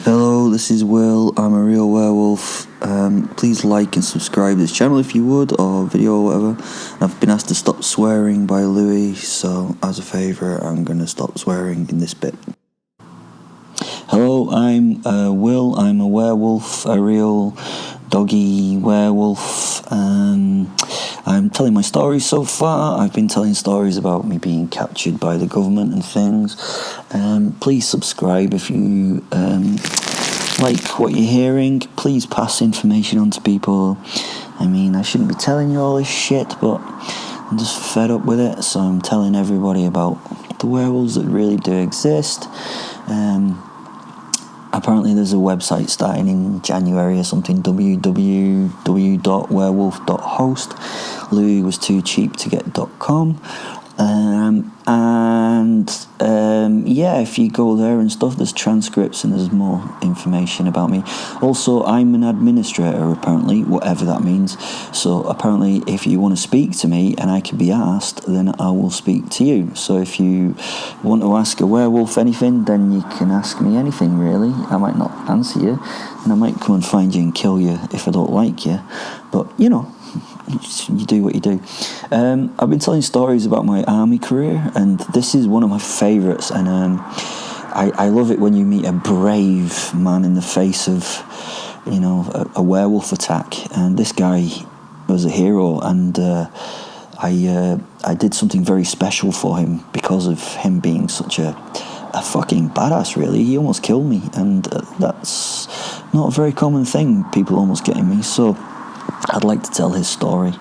Hello, this is Will. I'm a real werewolf. Please like and subscribe to this channel if you would, or video or whatever. I've been asked to stop swearing by Louis, so as a favour, I'm going to stop swearing in this bit. Hello, I'm Will. I'm a werewolf, a real doggy werewolf. I'm telling my stories so far. I've been telling stories about me being captured by the government and things. Please subscribe if you like what you're hearing. Please pass information on to people. I mean, I shouldn't be telling you all this shit, but I'm just fed up with it, so I'm telling everybody about the werewolves that really do exist. Apparently there's a website starting in January or something, www.werewolf.host. Louis was too cheap to get .com. Yeah, if you go there and stuff, there's transcripts and there's more information about me. Also, I'm an administrator, apparently, whatever that means. So apparently, if you want to speak to me and I can be asked, then I will speak to you. So if you want to ask a werewolf anything, then you can ask me anything, really. I might not answer you, and I might come and find you and kill you if I don't like you. But, you know, you do what you do. I've been telling stories about my army career, and this is one of my favourites. And I love it when you meet a brave man in the face of, you know, a werewolf attack. And this guy was a hero, and I did something very special for him because of him being such a fucking badass. Really, he almost killed me, and that's not a very common thing. People almost getting me. So I'd like to tell his story.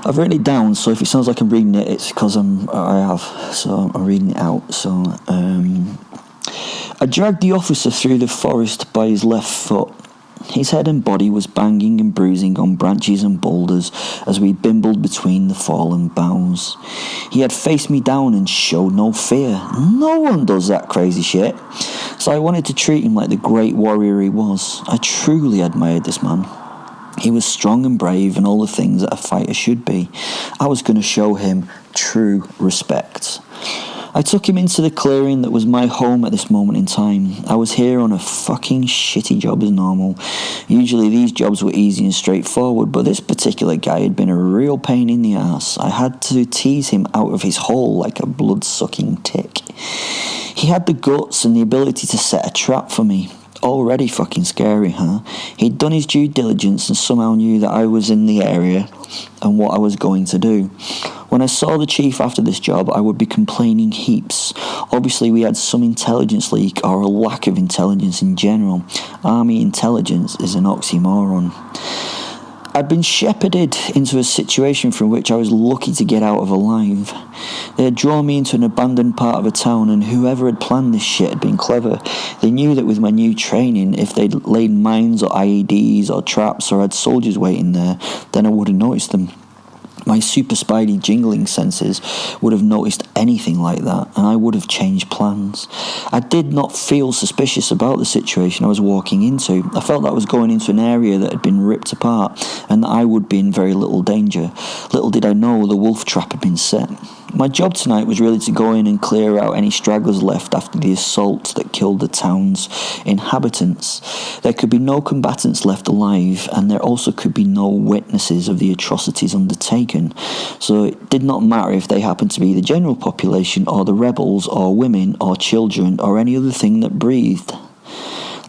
I've written it down, so if it sounds like I'm reading it, it's because I have. So I'm reading it out. So I dragged the officer through the forest by his left foot. His head and body was banging and bruising on branches and boulders as we bimbled between the fallen boughs. He had faced me down and showed no fear. No one does that crazy shit. So I wanted to treat him like the great warrior he was. I truly admired this man. He was strong and brave and all the things that a fighter should be. I was going to show him true respect. I took him into the clearing that was my home at this moment in time. I was here on a fucking shitty job as normal. Usually these jobs were easy and straightforward, but this particular guy had been a real pain in the ass. I had to tease him out of his hole like a blood-sucking tick. He had the guts and the ability to set a trap for me. Already fucking scary, huh? He'd done his due diligence and somehow knew that I was in the area and what I was going to do. When I saw the chief after this job, I would be complaining heaps. Obviously, we had some intelligence leak or a lack of intelligence in general. Army intelligence is an oxymoron. I'd been shepherded into a situation from which I was lucky to get out of alive. They had drawn me into an abandoned part of a town, and whoever had planned this shit had been clever. They knew that with my new training, if they'd laid mines or IEDs or traps or had soldiers waiting there, then I would have noticed them. My super spidey jingling senses would have noticed anything like that, and I would have changed plans. I did not feel suspicious about the situation I was walking into. I felt that I was going into an area that had been ripped apart, and that I would be in very little danger. Little did I know the wolf trap had been set. My job tonight was really to go in and clear out any stragglers left after the assault that killed the town's inhabitants. There could be no combatants left alive, and there also could be no witnesses of the atrocities undertaken. So it did not matter if they happened to be the general population or the rebels or women or children or any other thing that breathed.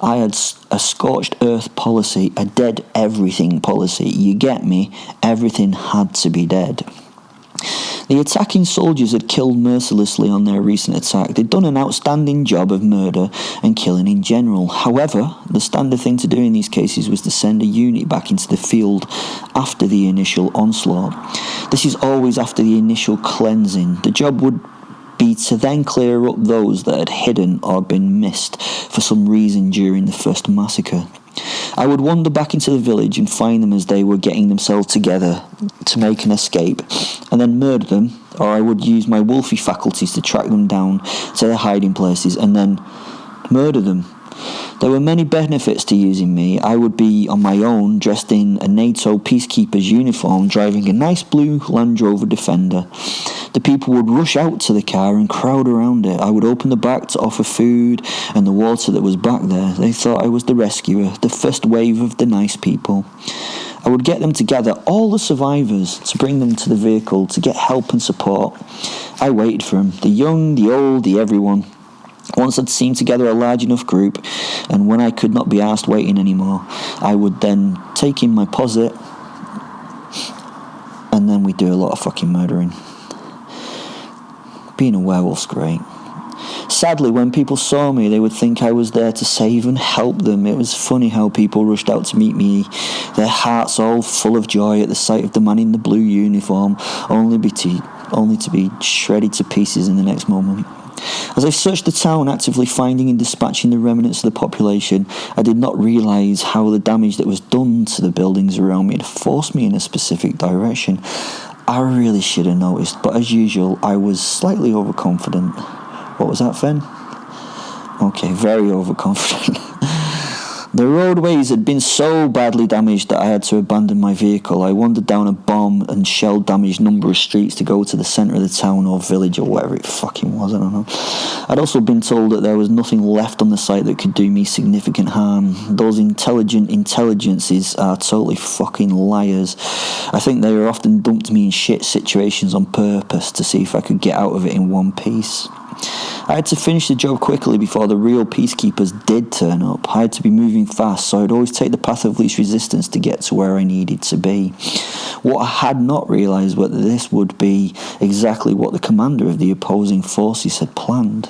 I had a scorched earth policy, a dead everything policy. You get me? Everything had to be dead. The attacking soldiers had killed mercilessly on their recent attack. They'd done an outstanding job of murder and killing in general. However, the standard thing to do in these cases was to send a unit back into the field after the initial onslaught. This is always after the initial cleansing. The job would be to then clear up those that had hidden or been missed for some reason during the first massacre. I would wander back into the village and find them as they were getting themselves together to make an escape, and then murder them, or I would use my wolfy faculties to track them down to their hiding places and then murder them. There were many benefits to using me. I would be on my own, dressed in a NATO peacekeeper's uniform, driving a nice blue Land Rover Defender. The people would rush out to the car and crowd around it. I would open the back to offer food and the water that was back there. They thought I was the rescuer, the first wave of the nice people. I would get them to gather all the survivors, to bring them to the vehicle, to get help and support. I waited for them, the young, the old, the everyone. Once I'd seen together a large enough group, and when I could not be asked waiting anymore, I would then take in my posit, and then we'd do a lot of fucking murdering. Being a werewolf's great. Sadly, when people saw me, they would think I was there to save and help them. It was funny how people rushed out to meet me, their hearts all full of joy at the sight of the man in the blue uniform, only to be shredded to pieces in the next moment. As I searched the town, actively finding and dispatching the remnants of the population, I did not realise how the damage that was done to the buildings around me had forced me in a specific direction. I really should have noticed, but as usual, I was slightly overconfident. What was that, Fen? Okay, very overconfident. The roadways had been so badly damaged that I had to abandon my vehicle. I wandered down a bomb and shell-damaged number of streets to go to the centre of the town or village or whatever it fucking was, I don't know. I'd also been told that there was nothing left on the site that could do me significant harm. Those intelligent intelligences are totally fucking liars. I think they were often dumped me in shit situations on purpose to see if I could get out of it in one piece. I had to finish the job quickly before the real peacekeepers did turn up. I had to be moving fast, so I'd always take the path of least resistance to get to where I needed to be. What I had not realised was that this would be exactly what the commander of the opposing forces had planned.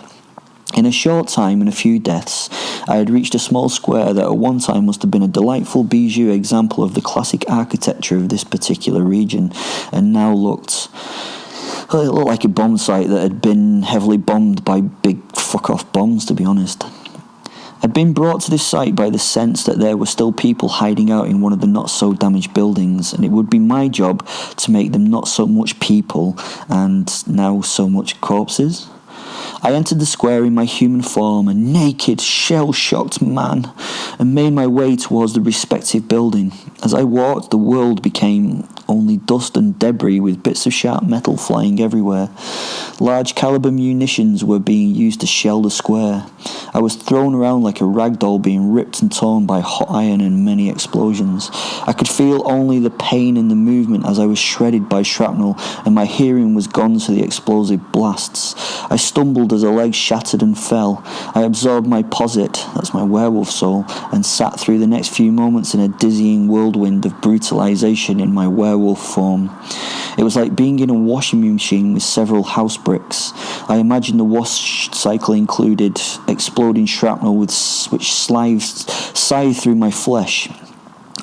In a short time and a few deaths, I had reached a small square that at one time must have been a delightful bijou example of the classic architecture of this particular region, and now looked... Well, it looked like a bomb site that had been heavily bombed by big fuck-off bombs, to be honest. I'd been brought to this site by the sense that there were still people hiding out in one of the not-so-damaged buildings, and it would be my job to make them not so much people and now so much corpses. I entered the square in my human form, a naked, shell-shocked man, and made my way towards the respective building. As I walked, the world became only dust and debris with bits of sharp metal flying everywhere. Large caliber munitions were being used to shell the square. I was thrown around like a rag doll being ripped and torn by hot iron and many explosions. I could feel only the pain and the movement as I was shredded by shrapnel, and my hearing was gone to the explosive blasts. I stumbled as a leg shattered and fell. I absorbed my posit, that's my werewolf soul, and sat through the next few moments in a dizzying whirlwind of brutalization in my werewolf form. It was like being in a washing machine with several house bricks. I imagined the wash cycle included exploding shrapnel which scythed through my flesh.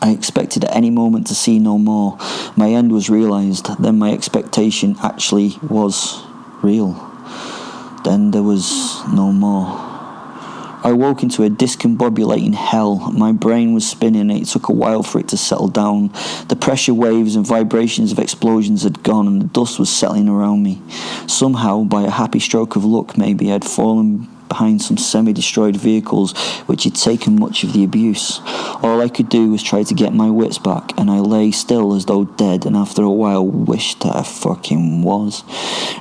I expected at any moment to see no more. My end was realised. Then my expectation actually was real. Then there was no more. I woke into a discombobulating hell. My brain was spinning and it took a while for it to settle down. The pressure waves and vibrations of explosions had gone and the dust was settling around me. Somehow, by a happy stroke of luck maybe, I'd fallen behind some semi-destroyed vehicles which had taken much of the abuse. All I could do was try to get my wits back, and I lay still as though dead, and after a while wished that I fucking was.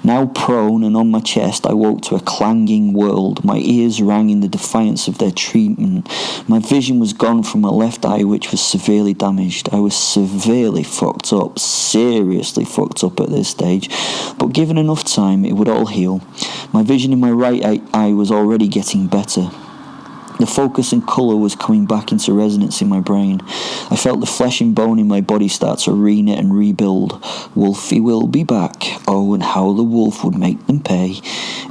Now prone and on my chest, I woke to a clanging world. My ears rang in the defiance of their treatment. My vision was gone from my left eye, which was severely damaged. I was severely fucked up, seriously fucked up at this stage, but given enough time, it would all heal. My vision in my right eye was already getting better. The focus and colour was coming back into resonance in my brain. I felt the flesh and bone in my body start to reknit and rebuild. Wolfie will be back. Oh, and how the wolf would make them pay.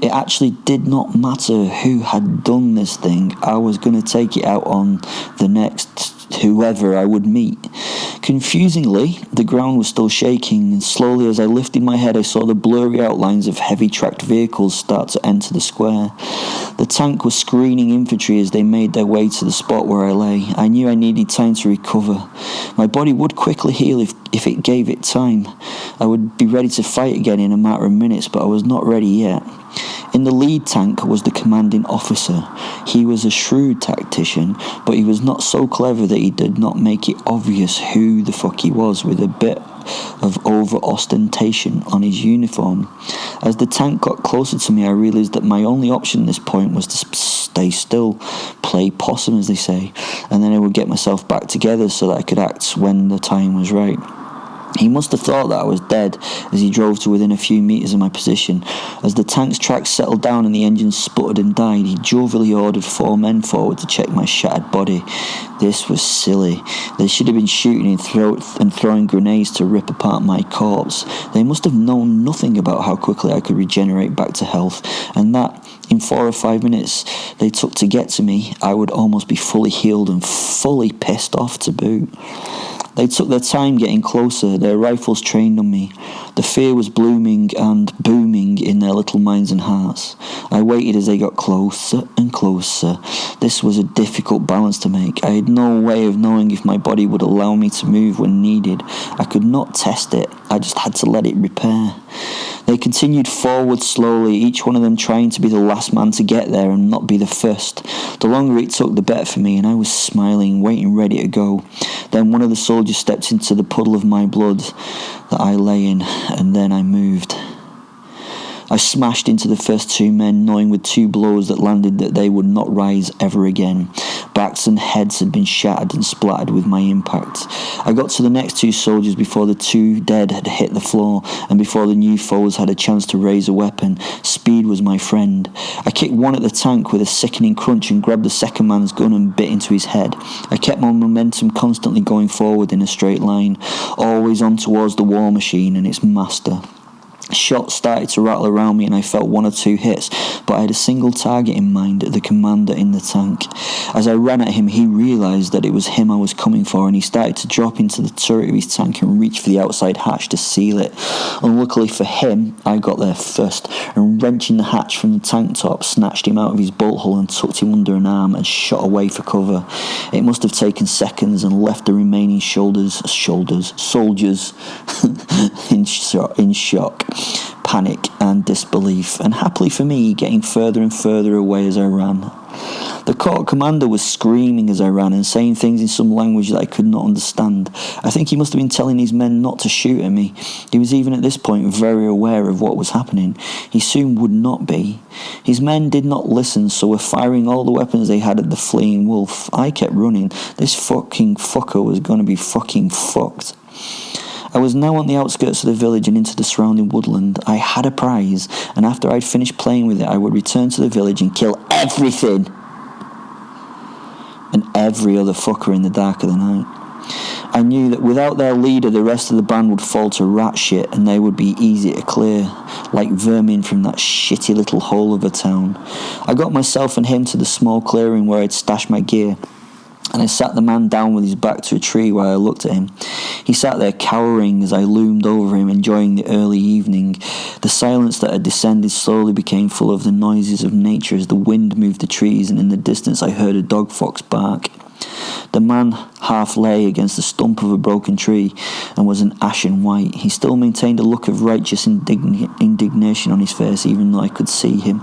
It actually did not matter who had done this thing. I was going to take it out on the next whoever I would meet. Confusingly, the ground was still shaking, and slowly as I lifted my head I saw the blurry outlines of heavy tracked vehicles start to enter the square. The tank was screening infantry as they made their way to the spot where I lay. I knew I needed time to recover. My body would quickly heal if it gave it time. I would be ready to fight again in a matter of minutes, but I was not ready yet. In the lead tank was the commanding officer. He was a shrewd tactician, but he was not so clever that he did not make it obvious who the fuck he was with a bit of over-ostentation on his uniform. As the tank got closer to me, I realised that my only option at this point was to stay still, play possum as they say, and then I would get myself back together so that I could act when the time was right. He must have thought that I was dead as he drove to within a few metres of my position. As the tank's tracks settled down and the engine sputtered and died, he jovially ordered 4 men forward to check my shattered body. This was silly. They should have been shooting and throwing grenades to rip apart my corpse. They must have known nothing about how quickly I could regenerate back to health, and that, in 4 or 5 minutes they took to get to me, I would almost be fully healed and fully pissed off to boot. They took their time getting closer, their rifles trained on me. The fear was blooming and booming in their little minds and hearts. I waited as they got closer and closer. This was a difficult balance to make. I had no way of knowing if my body would allow me to move when needed. I could not test it, I just had to let it repair. They continued forward slowly, each one of them trying to be the last man to get there and not be the first. The longer it took, the better for me, and I was smiling, waiting ready to go. Then one of the soldiers stepped into the puddle of my blood that I lay in, and then I moved. I smashed into the first 2 men, knowing with 2 blows that landed that they would not rise ever again. Backs and heads had been shattered and splattered with my impact. I got to the next 2 soldiers before the 2 dead had hit the floor, and before the new foes had a chance to raise a weapon. Speed was my friend. I kicked one at the tank with a sickening crunch and grabbed the second man's gun and bit into his head. I kept my momentum constantly going forward in a straight line, always on towards the war machine and its master. Shots started to rattle around me and I felt 1 or 2 hits, but I had a single target in mind, the commander in the tank. As I ran at him, he realised that it was him I was coming for, and he started to drop into the turret of his tank and reach for the outside hatch to seal it. Unluckily for him, I got there first, and wrenching the hatch from the tank top, snatched him out of his bolt hole and tucked him under an arm and shot away for cover. It must have taken seconds and left the remaining soldiers in shock, panic and disbelief, and happily for me, getting further and further away as I ran. The court commander was screaming as I ran and saying things in some language that I could not understand. I think he must have been telling his men not to shoot at me. He was even at this point very aware of what was happening. He soon would not be. His men did not listen, so were firing all the weapons they had at the fleeing wolf. I kept running. This fucking fucker was going to be fucking fucked. I was now on the outskirts of the village and into the surrounding woodland. I had a prize, and after I'd finished playing with it, I would return to the village and kill everything and every other fucker in the dark of the night. I knew that without their leader, the rest of the band would fall to rat shit, and they would be easy to clear, like vermin from that shitty little hole of a town. I got myself and him to the small clearing where I'd stashed my gear, and I sat the man down with his back to a tree while I looked at him. He sat there cowering as I loomed over him, enjoying the early evening. The silence that had descended slowly became full of the noises of nature as the wind moved the trees, and in the distance I heard a dog fox bark. The man half lay against the stump of a broken tree and was an ashen white. He still maintained a look of righteous indignation on his face, even though I could see him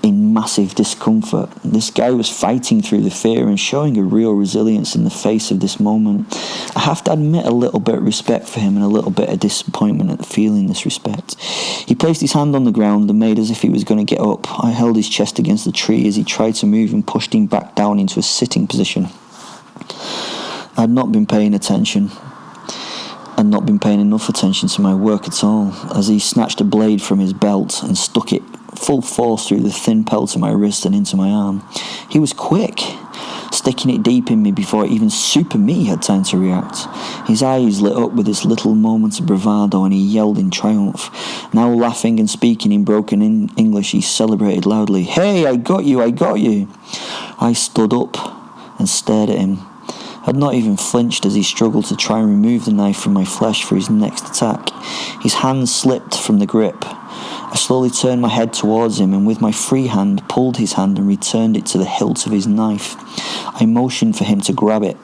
in massive discomfort. This guy was fighting through the fear and showing a real resilience in the face of this moment. I have to admit a little bit of respect for him and a little bit of disappointment at feeling this respect. He placed his hand on the ground and made as if he was going to get up. I held his chest against the tree as he tried to move and pushed him back down into a sitting position. I had not been paying attention, and not been paying enough attention to my work at all, as he snatched a blade from his belt and stuck it full force through the thin pelt of my wrist and into my arm. He was quick, sticking it deep in me before even Super Me had time to react. His eyes lit up with this little moment of bravado, and he yelled in triumph. Now laughing and speaking in broken English, he celebrated loudly, "Hey, I got you, I got you!" I stood up and stared at him, had not even flinched as he struggled to try and remove the knife from my flesh for his next attack. His hand slipped from the grip. I slowly turned my head towards him and with my free hand pulled his hand and returned it to the hilt of his knife. I motioned for him to grab it.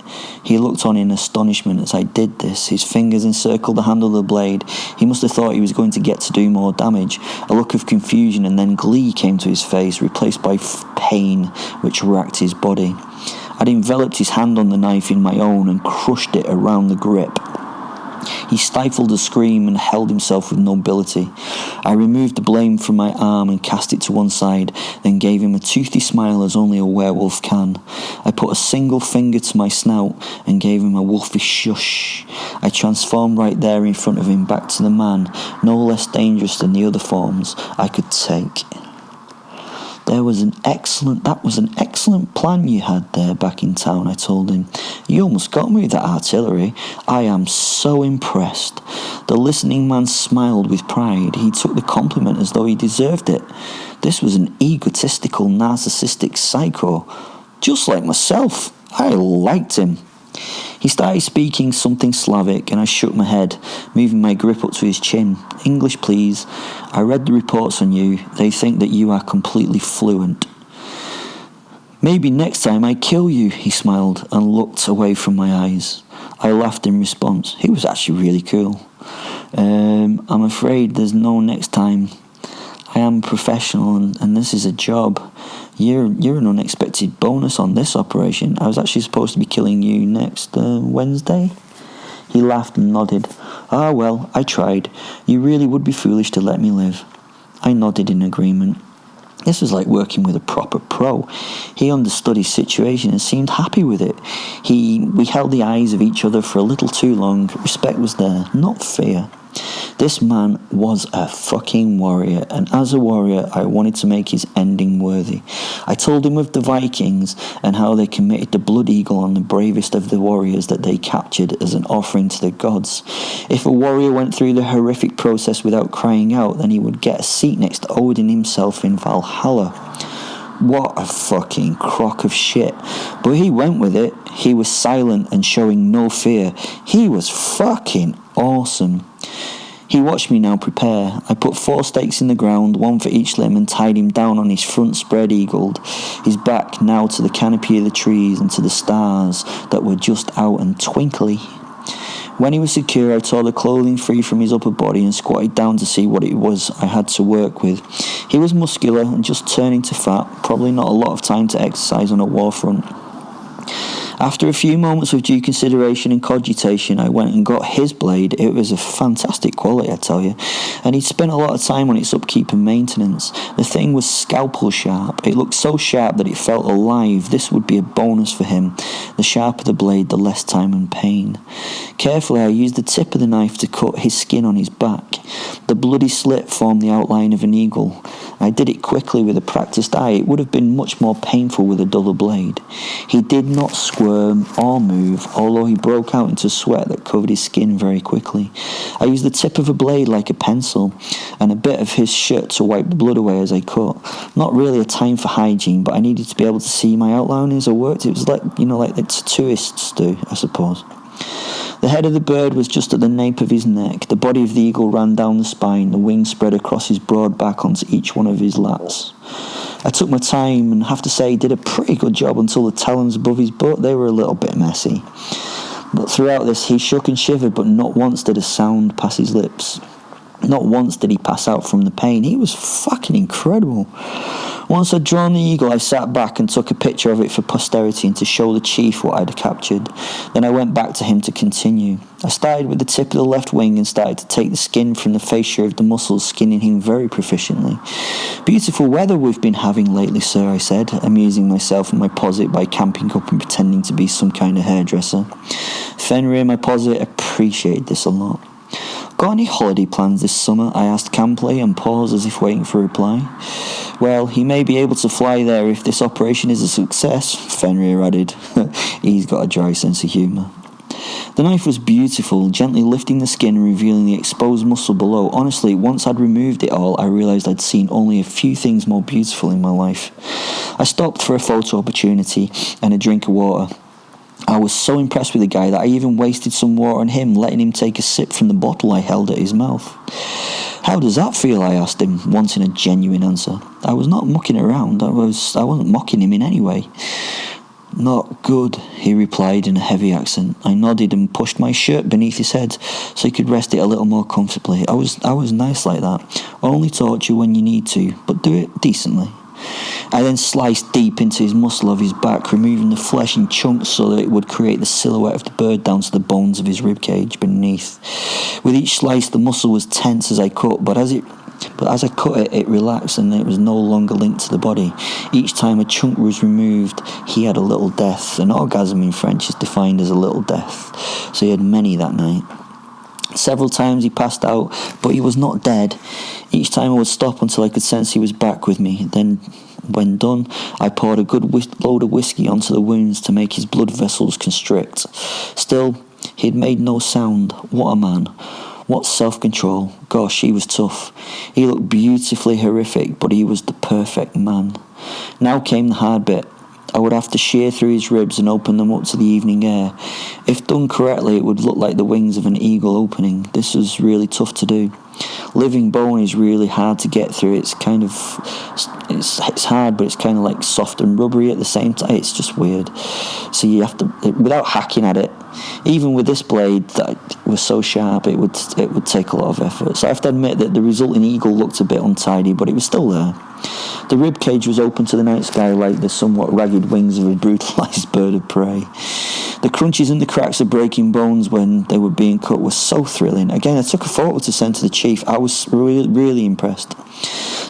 He looked on in astonishment as I did this. His fingers encircled the handle of the blade. He must have thought he was going to get to do more damage. A look of confusion and then glee came to his face, replaced by pain which racked his body. I'd enveloped his hand on the knife in my own and crushed it around the grip. He stifled a scream and held himself with nobility. I removed the blade from my arm and cast it to one side, then gave him a toothy smile as only a werewolf can. I put a single finger to my snout and gave him a wolfish shush. I transformed right there in front of him back to the man, no less dangerous than the other forms I could take. That was an excellent plan you had there back in town, I told him. You almost got me with that artillery. I am so impressed. The listening man smiled with pride. He took the compliment as though he deserved it. This was an egotistical, narcissistic psycho, just like myself. I liked him. He started speaking something Slavic and I shook my head, moving my grip up to his chin. English, please. I read the reports on you. They think that you are completely fluent. Maybe next time I kill you, he smiled and looked away from my eyes. I laughed in response. He was actually really cool. I'm afraid there's no next time. I am a professional and this is a job. You're an unexpected bonus on this operation. I was actually supposed to be killing you next Wednesday. He laughed and nodded. Ah, well, I tried. You really would be foolish to let me live. I nodded in agreement. This was like working with a proper pro. He understood his situation and seemed happy with it. We held the eyes of each other for a little too long. Respect was there, not fear. This man was a fucking warrior, and as a warrior, I wanted to make his ending worthy. I told him of the Vikings and how they committed the blood eagle on the bravest of the warriors that they captured as an offering to the gods. If a warrior went through the horrific process without crying out, then he would get a seat next to Odin himself in Valhalla. What a fucking crock of shit. But he went with it. He was silent and showing no fear. He was fucking awesome. He watched me now prepare. I put 4 stakes in the ground, 1 for each limb, and tied him down on his front spread-eagled, his back now to the canopy of the trees and to the stars that were just out and twinkly. When he was secure, I tore the clothing free from his upper body and squatted down to see what it was I had to work with. He was muscular and just turning to fat, probably not a lot of time to exercise on a war front. After a few moments of due consideration and cogitation, I went and got his blade. It was a fantastic quality, I tell you, and he'd spent a lot of time on its upkeep and maintenance. The thing was scalpel sharp. It looked so sharp that it felt alive. This would be a bonus for him. The sharper the blade, the less time and pain. Carefully, I used the tip of the knife to cut his skin on his back. The bloody slit formed the outline of an eagle. I did it quickly with a practiced eye. It would have been much more painful with a duller blade. He did not squirm or move, although he broke out into sweat that covered his skin very quickly. I used the tip of a blade like a pencil and a bit of his shirt to wipe the blood away as I cut. Not really a time for hygiene, but I needed to be able to see my outline as I worked. It was like the tattooists do, I suppose. The head of the bird was just at the nape of his neck. The body of the eagle ran down the spine. The wings spread across his broad back onto each one of his lats. I took my time and have to say he did a pretty good job until the talons above his butt, they were a little bit messy. But throughout this, he shook and shivered, but not once did a sound pass his lips. Not once did he pass out from the pain. He was fucking incredible. Once I'd drawn the eagle, I sat back and took a picture of it for posterity and to show the chief what I'd captured. Then I went back to him to continue. I started with the tip of the left wing and started to take the skin from the fascia of the muscles, skinning him very proficiently. Beautiful weather we've been having lately, sir, I said, amusing myself and my posit by camping up and pretending to be some kind of hairdresser. Fenrir, my posit, appreciated this a lot. Got any holiday plans this summer? I asked camply and paused as if waiting for a reply. Well, he may be able to fly there if this operation is a success, Fenrir added. He's got a dry sense of humour. The knife was beautiful, gently lifting the skin and revealing the exposed muscle below. Honestly, once I'd removed it all, I realised I'd seen only a few things more beautiful in my life. I stopped for a photo opportunity and a drink of water. I was so impressed with the guy that I even wasted some water on him, letting him take a sip from the bottle I held at his mouth. "How does that feel?" I asked him, wanting a genuine answer. I was not mucking around. I wasn't mocking him in any way. "Not good," he replied in a heavy accent. I nodded and pushed my shirt beneath his head so he could rest it a little more comfortably. I was nice like that. Only torture when you need to, but do it decently. I then sliced deep into his muscle of his back, removing the flesh in chunks so that it would create the silhouette of the bird down to the bones of his ribcage beneath. With each slice, the muscle was tense as I cut, but as I cut it, it relaxed and it was no longer linked to the body. Each time a chunk was removed, he had a little death. An orgasm in French is defined as a little death, so he had many that night. Several times he passed out, but he was not dead. Each time I would stop until I could sense he was back with me. Then, when done, I poured a good load of whiskey onto the wounds to make his blood vessels constrict. Still, he had made no sound. What a man. What self-control. Gosh, he was tough. He looked beautifully horrific, but he was the perfect man. Now came the hard bit. I would have to shear through his ribs and open them up to the evening air. If done correctly, it would look like the wings of an eagle opening. This was really tough to do. Living bone is really hard to get through. It's hard, but it's kind of like soft and rubbery at the same time. It's just weird. So you have to, without hacking at it, even with this blade that was so sharp, it would take a lot of effort. So I have to admit that the resulting eagle looked a bit untidy, but it was still there. The rib cage was open to the night sky like the somewhat ragged wings of a brutalised bird of prey. The crunches and the cracks of breaking bones when they were being cut were so thrilling. Again, I took a photo to send to the chief. I was really impressed.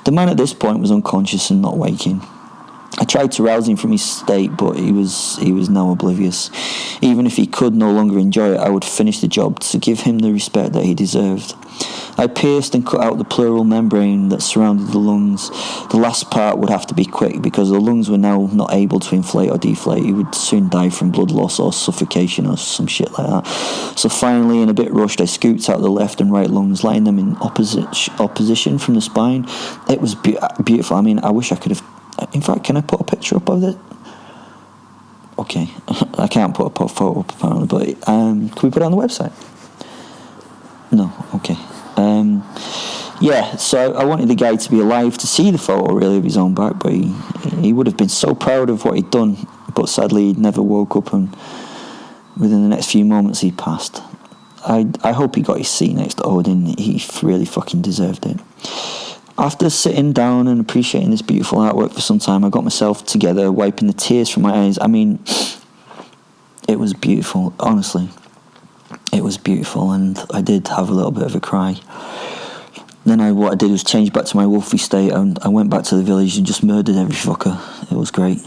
The man at this point was unconscious and not waking. I tried to rouse him from his state, but he was now oblivious. Even if he could no longer enjoy it, I would finish the job to give him the respect that he deserved. I pierced and cut out the pleural membrane that surrounded the lungs. The last part would have to be quick because the lungs were now not able to inflate or deflate. He would soon die from blood loss or suffocation or some shit like that. So finally, in a bit rushed, I scooped out the left and right lungs, laying them in opposition from the spine. It was beautiful. I mean, I wish I could have... In fact, can I put a picture up of it? Okay, I can't put a photo up apparently, but can we put it on the website? No, okay. So I wanted the guy to be alive to see the photo really of his own back, but he would have been so proud of what he'd done, but sadly he never woke up and within the next few moments he passed. I hope he got his seat next to Odin. He really fucking deserved it. After sitting down and appreciating this beautiful artwork for some time, I got myself together, wiping the tears from my eyes. I mean, it was beautiful, honestly. It was beautiful, and I did have a little bit of a cry. Then what I did was change back to my wolfy state, and I went back to the village and just murdered every fucker. It was great.